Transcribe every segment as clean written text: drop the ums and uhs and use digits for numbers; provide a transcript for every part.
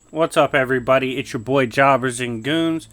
What's up, everybody? It's your boy Jobbers and Goons,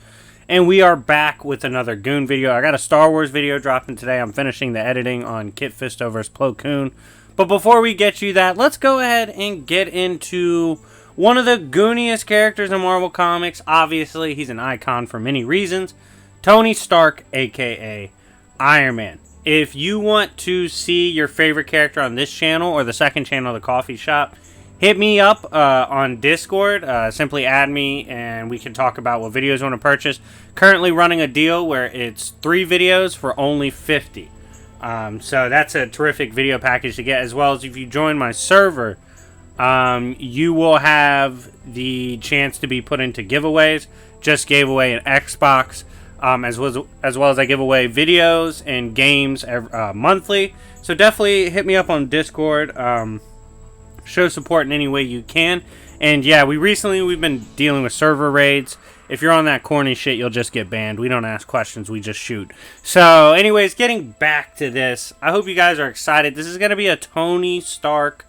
and we are back with another Goon video. I got a Star Wars video dropping today. I'm finishing the editing on Kit Fisto vs. Plo Koon. But before we get you that, let's go ahead and get into one of the gooniest characters in Marvel Comics. Obviously, he's an icon for many reasons. Tony Stark, aka Iron Man. If you want to see your favorite character on this channel or the second channel, The Coffee Shop, hit me up on Discord. Simply add me and we can talk about what videos you want to purchase. Currently running a deal where it's 3 videos for only $50. So that's a terrific video package to get, as well as if you join my server, you will have the chance to be put into giveaways. Just gave away an Xbox, as well as I give away videos and games monthly. So definitely hit me up on Discord. Show support in any way you can. And yeah, we've been dealing with server raids. If you're on that corny shit, you'll just get banned. We don't ask questions, we just shoot. So anyways, getting back to this, I hope you guys are excited. This is going to be a Tony Stark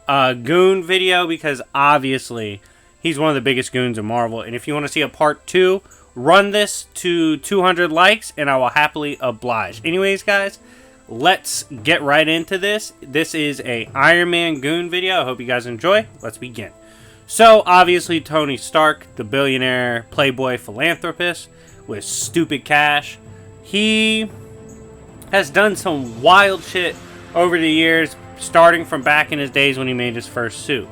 Goon video, because obviously he's one of the biggest goons in Marvel. And if you want to see a part 2, run this to 200 likes and I will happily oblige. Anyways, guys, let's get right into this. This is a Iron Man Goon video. I hope you guys enjoy. Let's begin. So, obviously, Tony Stark, the billionaire playboy philanthropist with stupid cash, he has done some wild shit over the years, starting from back in his days when he made his first suit.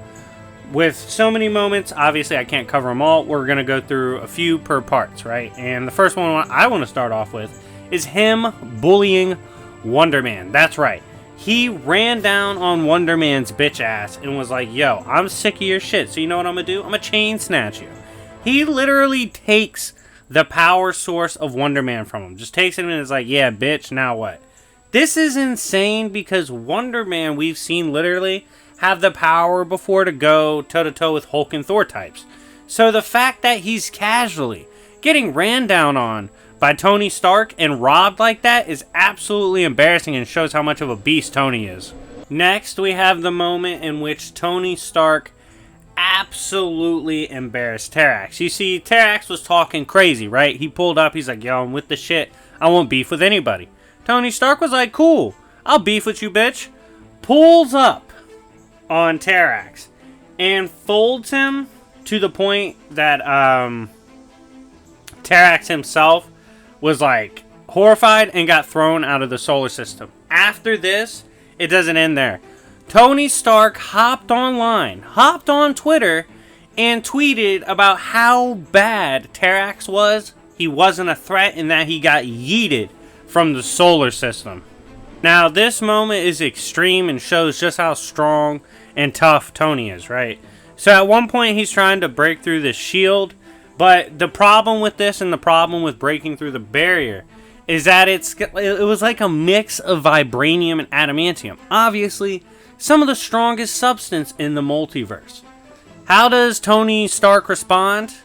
With so many moments, obviously I can't cover them all. We're going to go through a few per parts, right? And the first one I want to start off with is him bullying Wonder Man. That's right. He ran down on Wonder Man's bitch ass and was like, yo, I'm sick of your shit. So you know what I'm going to do? I'm going to chain snatch you. He literally takes the power source of Wonder Man from him. Just takes him and is like, yeah, bitch, now what? This is insane because Wonder Man, we've seen literally have the power before to go toe-to-toe with Hulk and Thor types. So the fact that he's casually getting ran down on by Tony Stark and robbed like that is absolutely embarrassing and shows how much of a beast Tony is. Next, we have the moment in which Tony Stark absolutely embarrassed Terrax. You see, Terrax was talking crazy, right? He pulled up, he's like, yo, I'm with the shit. I won't beef with anybody. Tony Stark was like, cool, I'll beef with you, bitch. Pulls up on Terrax and folds him to the point that Terrax himself was like horrified and got thrown out of the solar system. After this, it doesn't end there. Tony Stark hopped on Twitter, and tweeted about how bad Terrax was. He wasn't a threat and that he got yeeted from the solar system. Now, this moment is extreme and shows just how strong and tough Tony is, right? So at one point, he's trying to break through the shield. But the problem with this and the problem with breaking through the barrier is that it was like a mix of vibranium and adamantium. Obviously, some of the strongest substance in the multiverse. How does Tony Stark respond?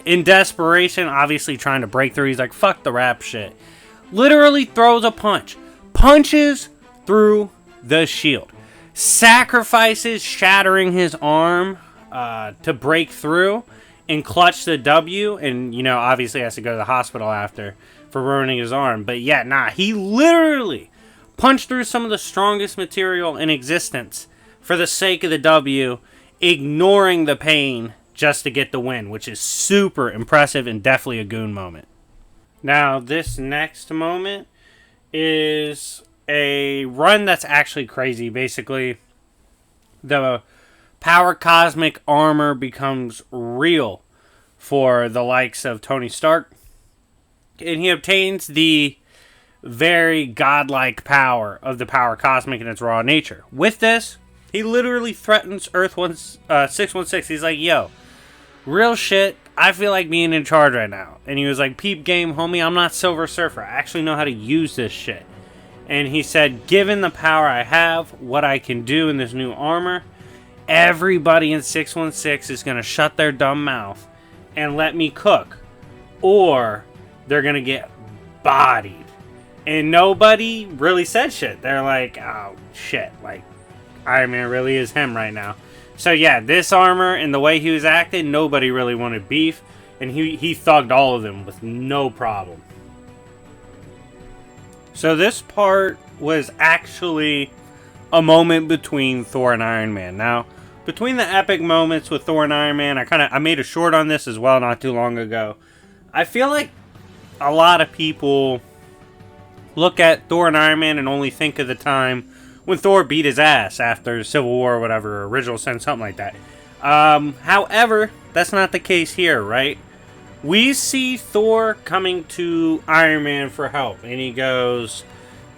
In desperation, obviously trying to break through. He's like, fuck the rap shit. Literally throws a punch. Punches through the shield. Sacrifices shattering his arm to break through and clutch the W, and, you know, obviously has to go to the hospital after for ruining his arm. But yeah, nah, he literally punched through some of the strongest material in existence for the sake of the W, ignoring the pain just to get the win, which is super impressive and definitely a Goon moment. Now, this next moment is a run that's actually crazy. Basically, the power cosmic armor becomes real for the likes of Tony Stark, and he obtains the very godlike power of the power cosmic in its raw nature. With this, he literally threatens Earth 616. He's like, yo, real shit, I feel like being in charge right now. And he was like, peep game, homie, I'm not Silver Surfer. I actually know how to use this shit. And he said, given the power I have, what I can do in this new armor, everybody in 616 is going to shut their dumb mouth and let me cook, or they're going to get bodied. And nobody really said shit. They're like, oh, shit. Like, Iron Man really is him right now. So yeah, this armor and the way he was acting, nobody really wanted beef, and he thugged all of them with no problem. So this part was actually a moment between Thor and Iron Man. Now, between the epic moments with Thor and Iron Man, I made a short on this as well not too long ago. I feel like a lot of people look at Thor and Iron Man and only think of the time when Thor beat his ass after Civil War or whatever, Original Sin, something like that. However, that's not the case here, right? We see Thor coming to Iron Man for help, and he goes,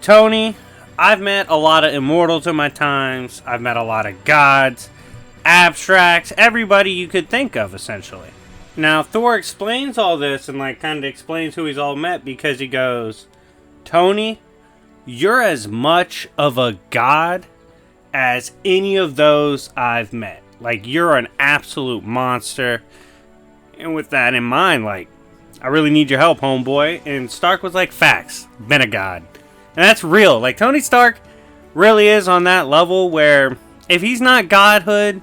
Tony, I've met a lot of immortals in my times. I've met a lot of gods, abstracts, everybody you could think of, essentially. Now, Thor explains all this and, kind of explains who he's all met because he goes, Tony, you're as much of a god as any of those I've met. You're an absolute monster. And with that in mind, I really need your help, homeboy. And Stark was like, facts, been a god. And that's real. Tony Stark really is on that level where if he's not godhood,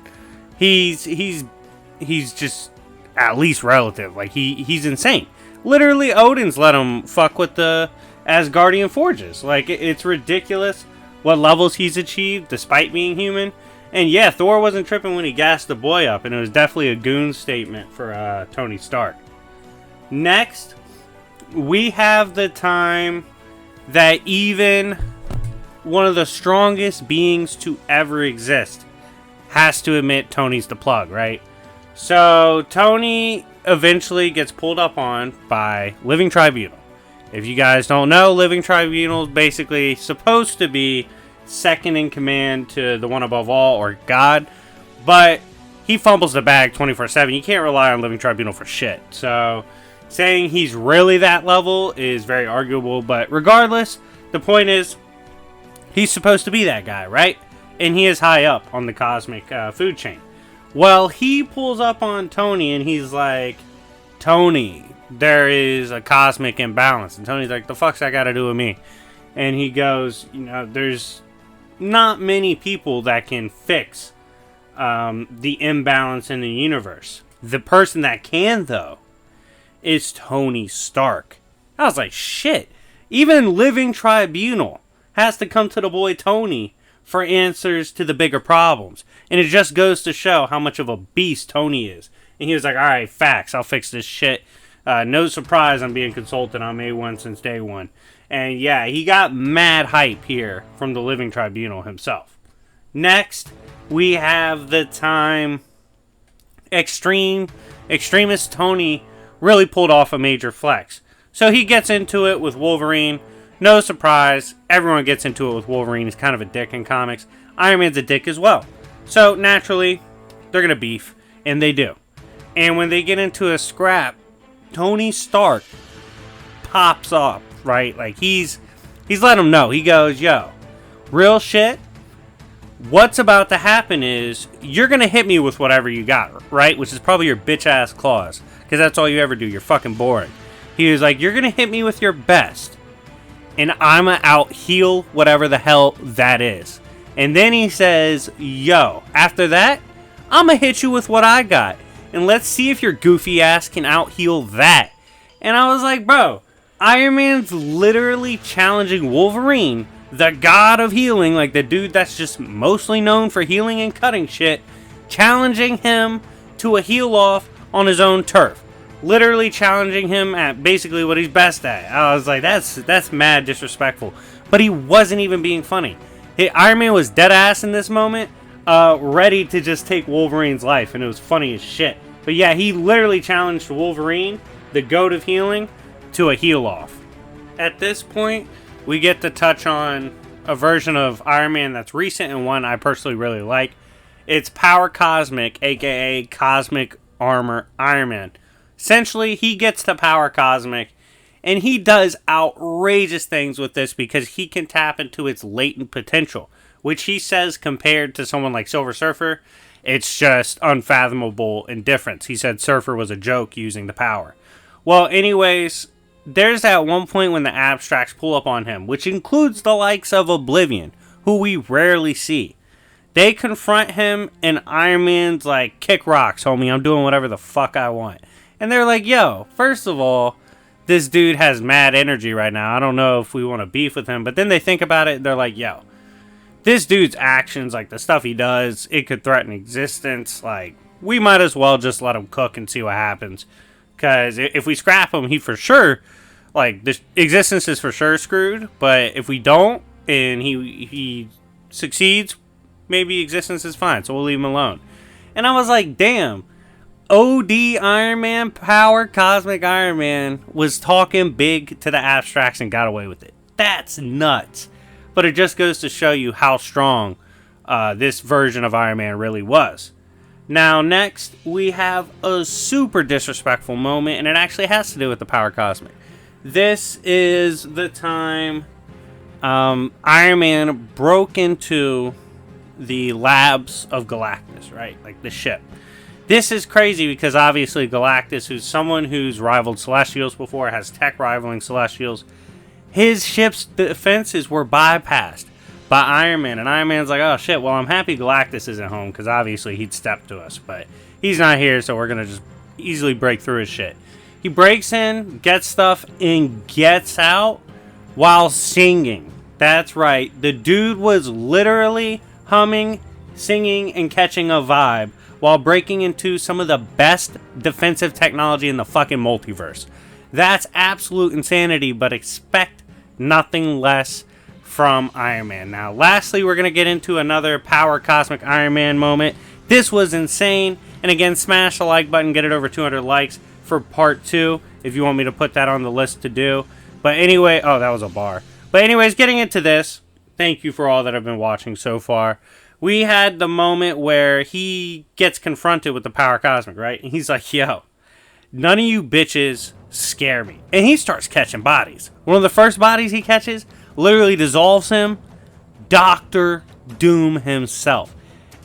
he's just at least relative. He's insane. Literally, Odin's let him fuck with the Asgardian forges. It's ridiculous what levels he's achieved despite being human. And yeah, Thor wasn't tripping when he gassed the boy up, and it was definitely a goon statement for Tony Stark. Next, we have the time that even one of the strongest beings to ever exist has to admit Tony's the plug, right? So Tony eventually gets pulled up on by Living Tribunal. If you guys don't know, Living Tribunal is basically supposed to be second in command to the one above all, or God, but he fumbles the bag 24/7. You can't rely on Living Tribunal for shit. So saying he's really that level is very arguable, but regardless, the point is he's supposed to be that guy, right? And he is high up on the cosmic food chain. Well, he pulls up on Tony and he's like, Tony, there is a cosmic imbalance. And Tony's like, the fuck's that got to do with me? And he goes, there's not many people that can fix the imbalance in the universe. The person that can, though, is Tony Stark. I was like, shit. Even Living Tribunal has to come to the boy Tony for answers to the bigger problems. And it just goes to show how much of a beast Tony is. And he was like, alright, facts, I'll fix this shit. No surprise I'm being consulted on May 1 since day one. And yeah, he got mad hype here from the Living Tribunal himself. Next, we have the time Extremist Tony really pulled off a major flex. So he gets into it with Wolverine. No surprise, everyone gets into it with Wolverine. He's kind of a dick in comics. Iron Man's a dick as well. So naturally, they're going to beef. And they do. And when they get into a scrap, Tony Stark pops up, right? He's letting him know. He goes, yo, real shit, what's about to happen is you're going to hit me with whatever you got, right? Which is probably your bitch-ass claws. Because that's all you ever do. You're fucking boring. He was like, you're going to hit me with your best. And I'm going to out-heal whatever the hell that is. And then he says, yo, after that, I'm going to hit you with what I got. And let's see if your goofy ass can out-heal that. And I was like, bro, Iron Man's literally challenging Wolverine, the god of healing, the dude that's just mostly known for healing and cutting shit, challenging him to a heal-off on his own turf. Literally challenging him at basically what he's best at. I was like, that's mad disrespectful. But he wasn't even being funny. Iron Man was dead ass in this moment, ready to just take Wolverine's life, and it was funny as shit. But yeah, he literally challenged Wolverine, the goat of healing, to a heal-off. At this point, we get to touch on a version of Iron Man that's recent and one I personally really like. It's Power Cosmic, aka Cosmic Armor Iron Man. Essentially, he gets the Power Cosmic, and he does outrageous things with this because he can tap into its latent potential, which he says compared to someone like Silver Surfer, it's just unfathomable indifference. He said Surfer was a joke using the power. Well, anyways, there's that one point when the abstracts pull up on him, which includes the likes of Oblivion, who we rarely see. They confront him, and Iron Man's like, kick rocks, homie. I'm doing whatever the fuck I want. And they're like, yo, first of all, this dude has mad energy right now. I don't know if we want to beef with him. But then they think about it, and they're like, yo, this dude's actions, like the stuff he does, it could threaten existence. Like, we might as well just let him cook and see what happens. Because if we scrap him, he for sure, like, the existence is for sure screwed. But if we don't, and he succeeds, maybe existence is fine. So we'll leave him alone. And I was like, damn. OD Iron Man, power Cosmic Iron Man was talking big to the abstracts and got away with it. That's nuts. But it just goes to show you how strong this version of Iron Man really was. Now, next, we have a super disrespectful moment, and it actually has to do with the power Cosmic. This is the time Iron Man broke into the labs of Galactus, right? Like the ship. This is crazy because obviously Galactus, who's someone who's rivaled Celestials before, has tech rivaling Celestials, his ship's defenses were bypassed by Iron Man. And Iron Man's like, oh shit, well, I'm happy Galactus isn't home because obviously he'd step to us. But he's not here, so we're going to just easily break through his shit. He breaks in, gets stuff, and gets out while singing. That's right. The dude was literally humming, singing, and catching a vibe while breaking into some of the best defensive technology in the fucking multiverse. That's absolute insanity, but expect nothing less from Iron Man. Now, lastly, we're going to get into another Power Cosmic Iron Man moment. This was insane. And again, smash the like button, get it over 200 likes for part 2, if you want me to put that on the list to do. But anyway, oh, that was a bar. But anyways, getting into this, thank you for all that have been watching so far. We had the moment where he gets confronted with the Power Cosmic, right? And he's like, yo, none of you bitches scare me. And he starts catching bodies. One of the first bodies he catches literally dissolves him. Dr. Doom himself.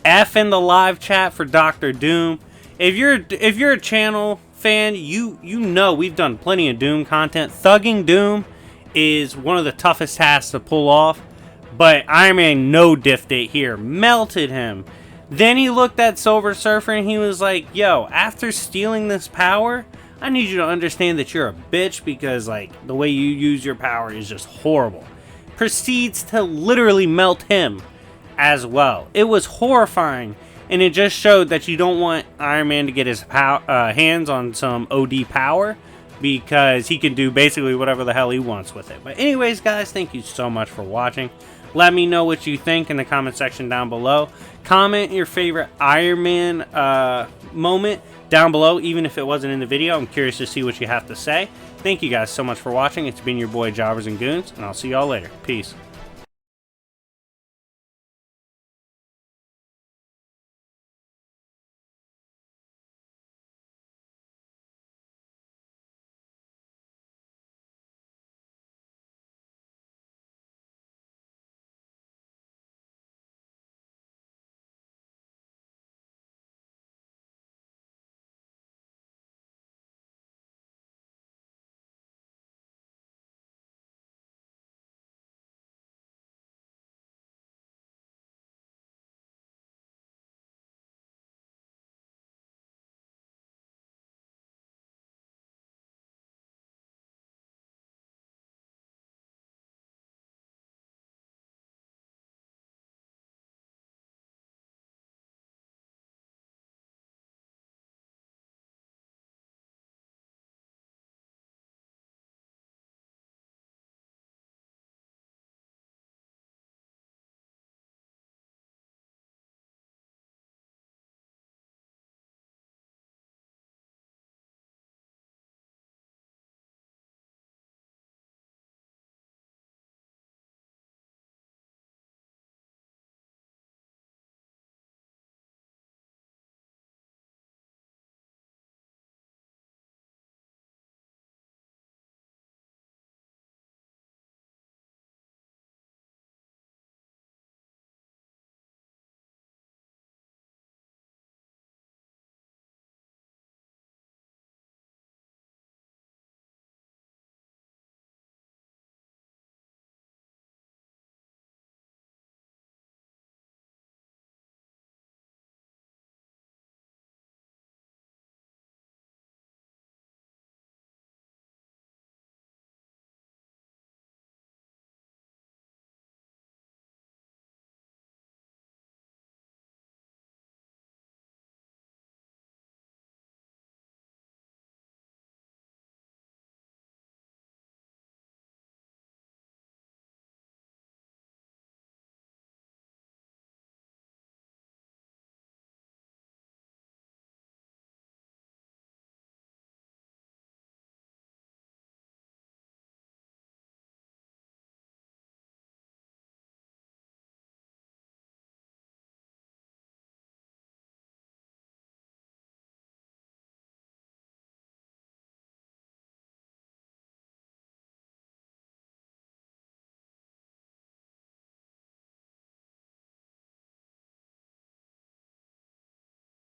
F in the live chat for Dr. Doom. If you're a channel fan, you know we've done plenty of Doom content. Thugging Doom is one of the toughest tasks to pull off. But Iron Man no-diffed it here. Melted him. Then he looked at Silver Surfer and he was like, yo, after stealing this power, I need you to understand that you're a bitch because, like, the way you use your power is just horrible. Proceeds to literally melt him as well. It was horrifying, and it just showed that you don't want Iron Man to get his hands on some OD power because he can do basically whatever the hell he wants with it. But anyways, guys, thank you so much for watching. Let me know what you think in the comment section down below. Comment your favorite Iron Man moment down below, even if it wasn't in the video. I'm curious to see what you have to say. Thank you guys so much for watching. It's been your boy Jobbers and Goons, and I'll see y'all later. Peace.